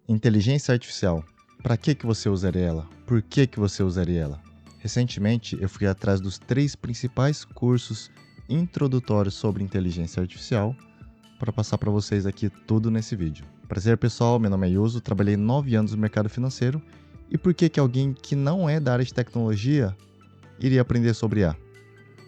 Inteligência artificial. Para que você usaria ela? Por que você usaria ela? Recentemente, eu fui atrás dos 3 principais cursos introdutórios sobre inteligência artificial para passar para vocês aqui tudo nesse vídeo. Prazer pessoal, meu nome é Yuso, trabalhei 9 anos no mercado financeiro. E por que alguém que não é da área de tecnologia iria aprender sobre IA?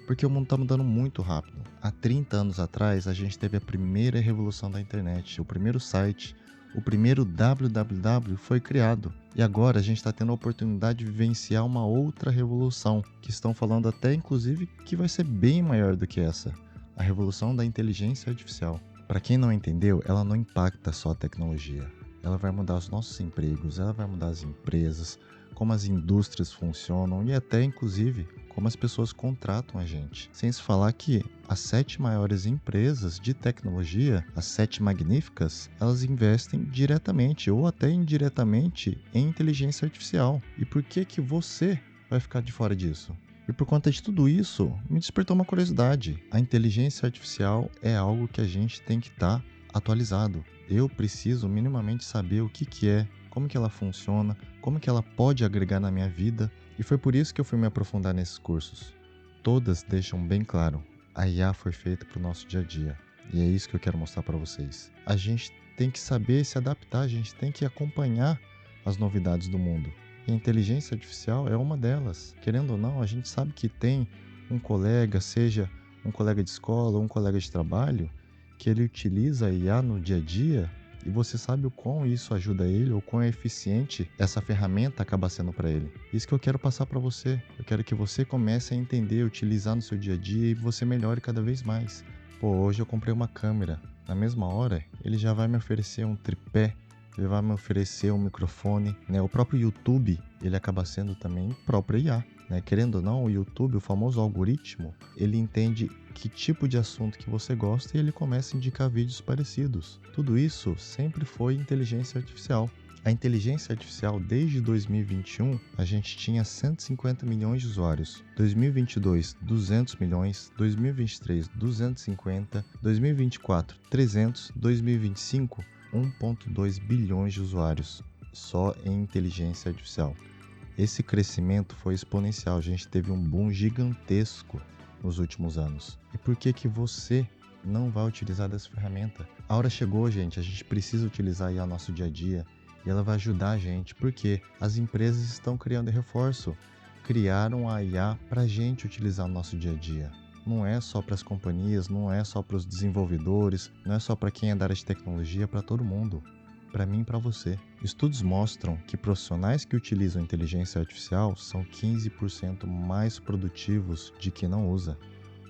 Porque o mundo está mudando muito rápido. Há 30 anos atrás, a gente teve a primeira revolução da internet, o primeiro site, o primeiro www foi criado. E agora a gente está tendo a oportunidade de vivenciar uma outra revolução, que estão falando até inclusive que vai ser bem maior do que essa, a revolução da inteligência artificial. Para quem não entendeu, ela não impacta só a tecnologia. Ela vai mudar os nossos empregos, ela vai mudar as empresas, como as indústrias funcionam e até inclusive como as pessoas contratam a gente. Sem se falar que as 7 maiores empresas de tecnologia, as 7 magníficas, elas investem diretamente ou até indiretamente em inteligência artificial. E por que você vai ficar de fora disso? E por conta de tudo isso, me despertou uma curiosidade. A inteligência artificial é algo que a gente tem que estar atualizado. Eu preciso minimamente saber o que é, como que ela funciona, como que ela pode agregar na minha vida, e foi por isso que eu fui me aprofundar nesses cursos. Todas deixam bem claro, a IA foi feita para o nosso dia a dia, e é isso que eu quero mostrar para vocês. A gente tem que saber se adaptar, a gente tem que acompanhar as novidades do mundo. E a inteligência artificial é uma delas. Querendo ou não, a gente sabe que tem um colega, seja um colega de escola ou um colega de trabalho, que ele utiliza a IA no dia a dia e você sabe o quão isso ajuda ele, ou quão eficiente essa ferramenta acaba sendo para ele. Isso que eu quero passar para você. Eu quero que você comece a entender, utilizar no seu dia a dia e você melhore cada vez mais. Pô, hoje eu comprei uma câmera. Na mesma hora, ele já vai me oferecer um tripé, ele vai me oferecer um microfone, né? O próprio YouTube, ele acaba sendo também próprio IA, né? Querendo ou não, o YouTube, o famoso algoritmo, ele entende que tipo de assunto que você gosta e ele começa a indicar vídeos parecidos. Tudo isso sempre foi inteligência artificial. A inteligência artificial, desde 2021, a gente tinha 150 milhões de usuários. 2022, 200 milhões. 2023, 250. 2024, 300. 2025, 1,2 bilhões de usuários só em inteligência artificial. Esse crescimento foi exponencial, a gente teve um boom gigantesco nos últimos anos. E por que você não vai utilizar dessa ferramenta? A hora chegou, gente, a gente precisa utilizar aí no nosso dia a dia e ela vai ajudar a gente, porque as empresas estão criando reforço, criaram a IA para a gente utilizar no nosso dia a dia. Não é só para as companhias, não é só para os desenvolvedores, não é só para quem é da área de tecnologia, é para todo mundo. Para mim e para você. Estudos mostram que profissionais que utilizam inteligência artificial são 15% mais produtivos de quem não usa.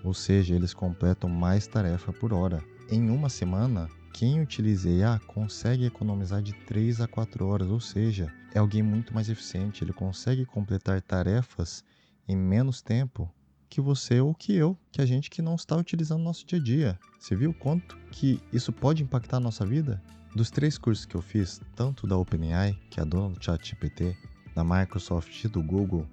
Ou seja, eles completam mais tarefa por hora. Em uma semana, quem utiliza IA consegue economizar de 3 a 4 horas, ou seja, é alguém muito mais eficiente, ele consegue completar tarefas em menos tempo que você ou que eu, que a gente que não está utilizando no nosso dia a dia. Você viu quanto que isso pode impactar a nossa vida? Dos 3 cursos que eu fiz, tanto da OpenAI, que é a dona do ChatGPT, da Microsoft e do Google,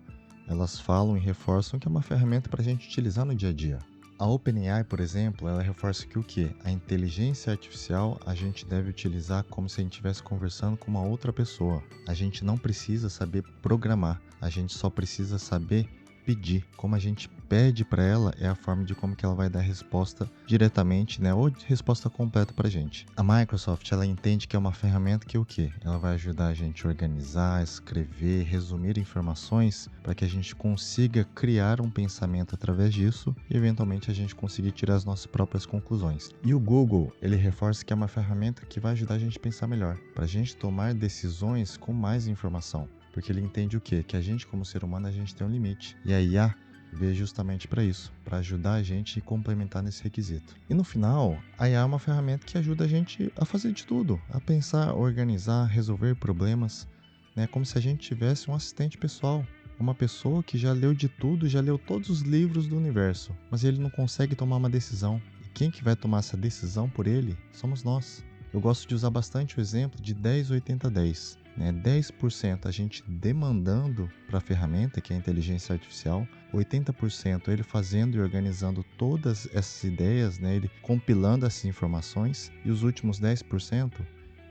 elas falam e reforçam que é uma ferramenta para a gente utilizar no dia a dia. A OpenAI, por exemplo, ela reforça que o quê? A inteligência artificial a gente deve utilizar como se a gente estivesse conversando com uma outra pessoa. A gente não precisa saber programar, a gente só precisa saber pedir. Como a gente pede para ela é a forma de como que ela vai dar resposta diretamente, né, ou resposta completa para a gente. A Microsoft, ela entende que é uma ferramenta que o quê? Ela vai ajudar a gente a organizar, escrever, resumir informações para que a gente consiga criar um pensamento através disso e eventualmente a gente conseguir tirar as nossas próprias conclusões. E o Google, ele reforça que é uma ferramenta que vai ajudar a gente a pensar melhor, para a gente tomar decisões com mais informação. Porque ele entende o quê? Que a gente, como ser humano, a gente tem um limite. E a IA veio justamente para isso, para ajudar a gente e complementar nesse requisito. E no final, a IA é uma ferramenta que ajuda a gente a fazer de tudo, a pensar, organizar, resolver problemas, né? Como se a gente tivesse um assistente pessoal, uma pessoa que já leu de tudo, já leu todos os livros do universo, mas ele não consegue tomar uma decisão. E quem que vai tomar essa decisão por ele somos nós. Eu gosto de usar bastante o exemplo de 10, 80, 10. 10% a gente demandando para a ferramenta, que é a inteligência artificial, 80% ele fazendo e organizando todas essas ideias, ele compilando essas informações, e os últimos 10%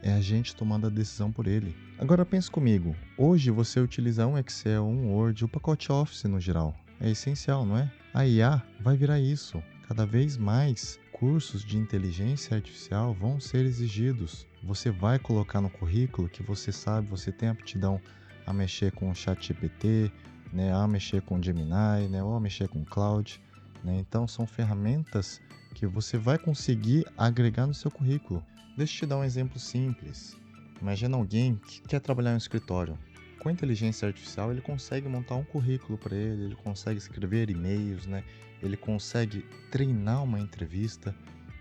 é a gente tomando a decisão por ele. Agora pense comigo, hoje você utilizar um Excel, um Word, o pacote Office no geral, é essencial, não é? A IA vai virar isso. Cada vez mais cursos de inteligência artificial vão ser exigidos. Você vai colocar no currículo que você sabe, você tem aptidão a mexer com o ChatGPT, né, a mexer com o Gemini, né, ou a mexer com o Cloud, né? Então são ferramentas que você vai conseguir agregar no seu currículo. Deixa eu te dar um exemplo simples. Imagina alguém que quer trabalhar em um escritório. Com a inteligência artificial, ele consegue montar um currículo para ele consegue escrever e-mails, né? Ele consegue treinar uma entrevista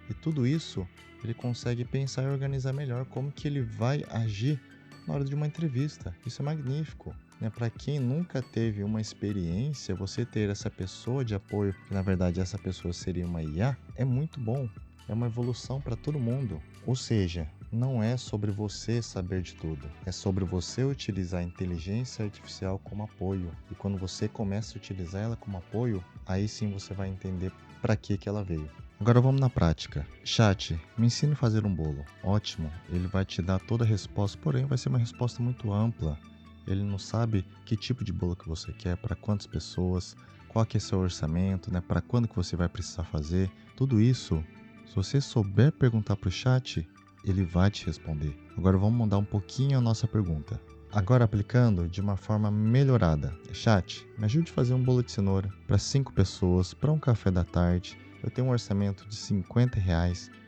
e tudo isso ele consegue pensar e organizar melhor como que ele vai agir na hora de uma entrevista. Isso é magnífico, né? Para quem nunca teve uma experiência, você ter essa pessoa de apoio, que na verdade essa pessoa seria uma IA, é muito bom. É uma evolução para todo mundo. Ou seja, não é sobre você saber de tudo, é sobre você utilizar a inteligência artificial como apoio. E quando você começa a utilizar ela como apoio, aí sim você vai entender para que ela veio. Agora vamos na prática. Chat, me ensine a fazer um bolo. Ótimo, ele vai te dar toda a resposta, porém vai ser uma resposta muito ampla. Ele não sabe que tipo de bolo que você quer, para quantas pessoas, qual que é seu orçamento, né? Para quando que você vai precisar fazer. Tudo isso, se você souber perguntar para o chat, ele vai te responder. Agora vamos mudar um pouquinho a nossa pergunta. Agora aplicando de uma forma melhorada. Chat, me ajude a fazer um bolo de cenoura para 5 pessoas, para um café da tarde. Eu tenho um orçamento de R$ 50,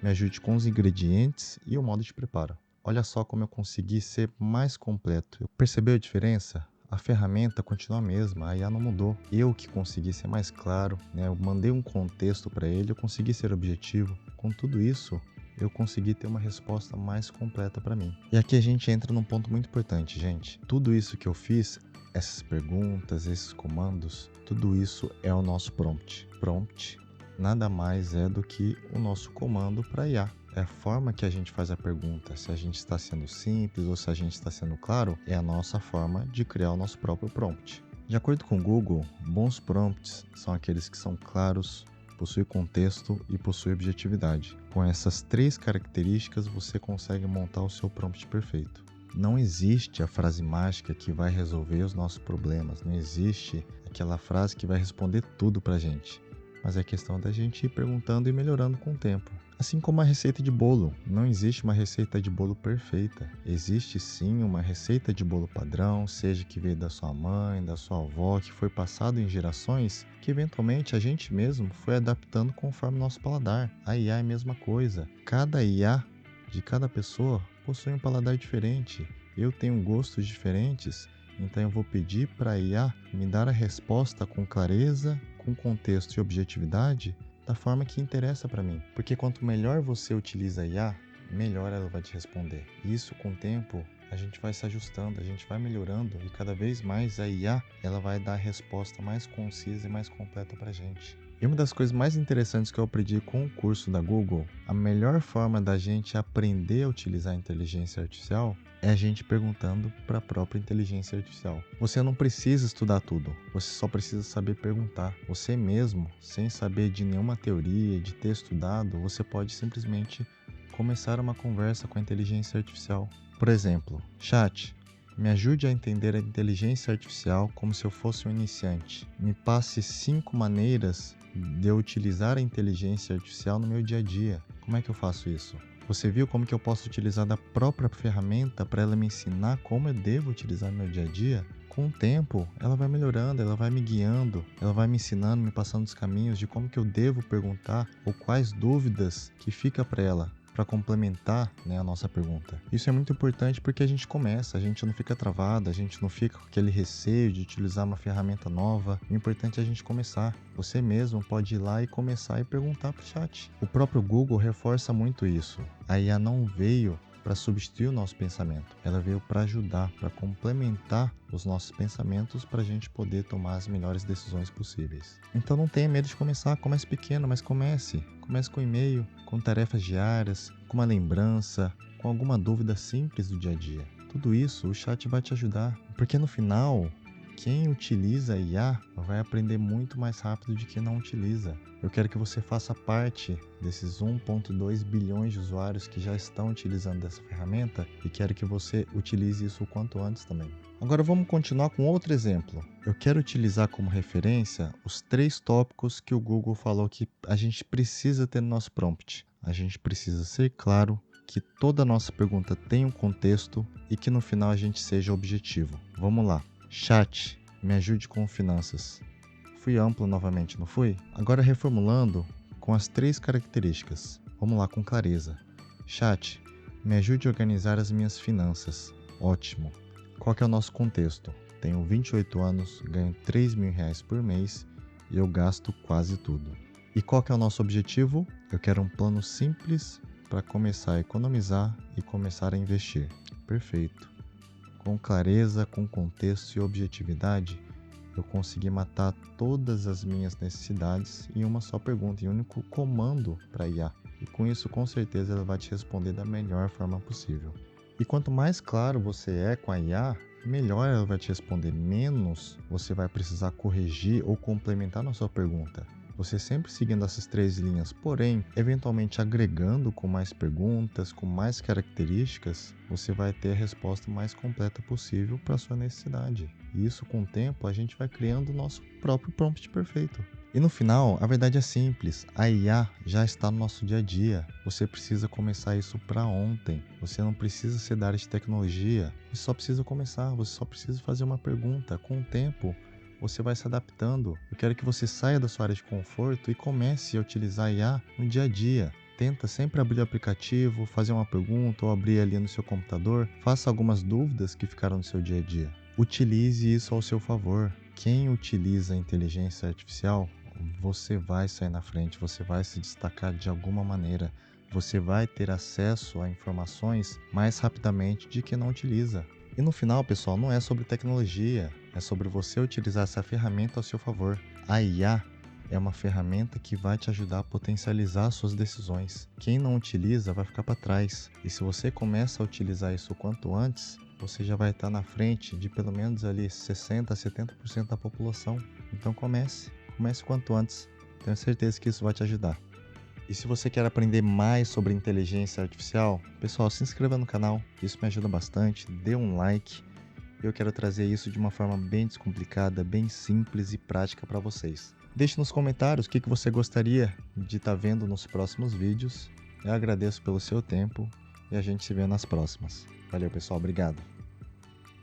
me ajude com os ingredientes e o modo de preparo. Olha só como eu consegui ser mais completo. Percebeu a diferença? A ferramenta continua a mesma, a IA não mudou. Eu que consegui ser mais claro, né? Eu mandei um contexto para ele, eu consegui ser objetivo. Com tudo isso, eu consegui ter uma resposta mais completa para mim. E aqui a gente entra num ponto muito importante, gente. Tudo isso que eu fiz, essas perguntas, esses comandos, tudo isso é o nosso prompt. Prompt nada mais é do que o nosso comando para IA. É a forma que a gente faz a pergunta, se a gente está sendo simples ou se a gente está sendo claro, é a nossa forma de criar o nosso próprio prompt. De acordo com o Google, bons prompts são aqueles que são claros, possuem contexto e possuem objetividade. Com essas 3 características, você consegue montar o seu prompt perfeito. Não existe a frase mágica que vai resolver os nossos problemas, não existe aquela frase que vai responder tudo pra gente. Mas é questão da gente ir perguntando e melhorando com o tempo. Assim como a receita de bolo, não existe uma receita de bolo perfeita. Existe sim uma receita de bolo padrão, seja que veio da sua mãe, da sua avó, que foi passado em gerações, que eventualmente a gente mesmo foi adaptando conforme nosso paladar. A IA é a mesma coisa. Cada IA de cada pessoa possui um paladar diferente. Eu tenho gostos diferentes, então eu vou pedir para a IA me dar a resposta com clareza, com contexto e objetividade da forma que interessa para mim. Porque quanto melhor você utiliza a IA, melhor ela vai te responder. E isso com o tempo a gente vai se ajustando, a gente vai melhorando e cada vez mais a IA ela vai dar a resposta mais concisa e mais completa para a gente. E uma das coisas mais interessantes que eu aprendi com o curso da Google, a melhor forma da gente aprender a utilizar a inteligência artificial é a gente perguntando para a própria inteligência artificial. Você não precisa estudar tudo, você só precisa saber perguntar. Você mesmo, sem saber de nenhuma teoria, de ter estudado, você pode simplesmente começar uma conversa com a inteligência artificial. Por exemplo, chat, me ajude a entender a inteligência artificial como se eu fosse um iniciante. Me passe 5 maneiras de eu utilizar a inteligência artificial no meu dia a dia. Como é que eu faço isso? Você viu como que eu posso utilizar da própria ferramenta para ela me ensinar como eu devo utilizar no meu dia a dia? Com o tempo, ela vai melhorando, ela vai me guiando, ela vai me ensinando, me passando os caminhos de como que eu devo perguntar ou quais dúvidas que fica para ela, para complementar, né, a nossa pergunta. Isso é muito importante porque a gente começa, a gente não fica travado, a gente não fica com aquele receio de utilizar uma ferramenta nova. O importante é a gente começar. Você mesmo pode ir lá e começar e perguntar para o chat. O próprio Google reforça muito isso. A IA não veio para substituir o nosso pensamento. Ela veio para ajudar, para complementar os nossos pensamentos para a gente poder tomar as melhores decisões possíveis. Então não tenha medo de começar, comece pequeno, mas comece. Comece com e-mail, com tarefas diárias, com uma lembrança, com alguma dúvida simples do dia a dia. Tudo isso o chat vai te ajudar, porque no final, quem utiliza a IA vai aprender muito mais rápido de quem não utiliza. Eu quero que você faça parte desses 1,2 bilhões de usuários que já estão utilizando dessa ferramenta e quero que você utilize isso o quanto antes também. Agora vamos continuar com outro exemplo. Eu quero utilizar como referência os 3 tópicos que o Google falou que a gente precisa ter no nosso prompt. A gente precisa ser claro, que toda a nossa pergunta tenha um contexto e que no final a gente seja objetivo. Vamos lá. Chat, me ajude com finanças. Fui amplo novamente, não fui? Agora reformulando com as 3 características. Vamos lá com clareza. Chat, me ajude a organizar as minhas finanças. Ótimo. Qual que é o nosso contexto? Tenho 28 anos, ganho R$ 3.000 por mês e eu gasto quase tudo. E qual que é o nosso objetivo? Eu quero um plano simples para começar a economizar e começar a investir. Perfeito. Com clareza, com contexto e objetividade, eu consegui matar todas as minhas necessidades em uma só pergunta, em um único comando para IA. E com isso, com certeza, ela vai te responder da melhor forma possível. E quanto mais claro você é com a IA, melhor ela vai te responder, menos você vai precisar corrigir ou complementar na sua pergunta. Você sempre seguindo essas 3 linhas, porém, eventualmente agregando com mais perguntas, com mais características, você vai ter a resposta mais completa possível para a sua necessidade. E isso, com o tempo, a gente vai criando o nosso próprio prompt perfeito. E no final, a verdade é simples, a IA já está no nosso dia a dia. Você precisa começar isso para ontem. Você não precisa ser da área de tecnologia, você só precisa começar, você só precisa fazer uma pergunta. Com o tempo, você vai se adaptando. Eu quero que você saia da sua área de conforto e comece a utilizar a IA no dia a dia. Tenta sempre abrir o aplicativo, fazer uma pergunta ou abrir ali no seu computador. Faça algumas dúvidas que ficaram no seu dia a dia. Utilize isso ao seu favor. Quem utiliza a inteligência artificial, você vai sair na frente, você vai se destacar de alguma maneira. Você vai ter acesso a informações mais rapidamente de quem não utiliza. E no final, pessoal, não é sobre tecnologia, é sobre você utilizar essa ferramenta ao seu favor. A IA é uma ferramenta que vai te ajudar a potencializar suas decisões. Quem não utiliza vai ficar para trás. E se você começa a utilizar isso o quanto antes, você já vai estar na frente de pelo menos ali 60% a 70% da população. Então comece o quanto antes. Tenho certeza que isso vai te ajudar. E se você quer aprender mais sobre inteligência artificial, pessoal, se inscreva no canal, isso me ajuda bastante, dê um like. Eu quero trazer isso de uma forma bem descomplicada, bem simples e prática para vocês. Deixe nos comentários o que você gostaria de estar vendo nos próximos vídeos. Eu agradeço pelo seu tempo e a gente se vê nas próximas. Valeu, pessoal, obrigado.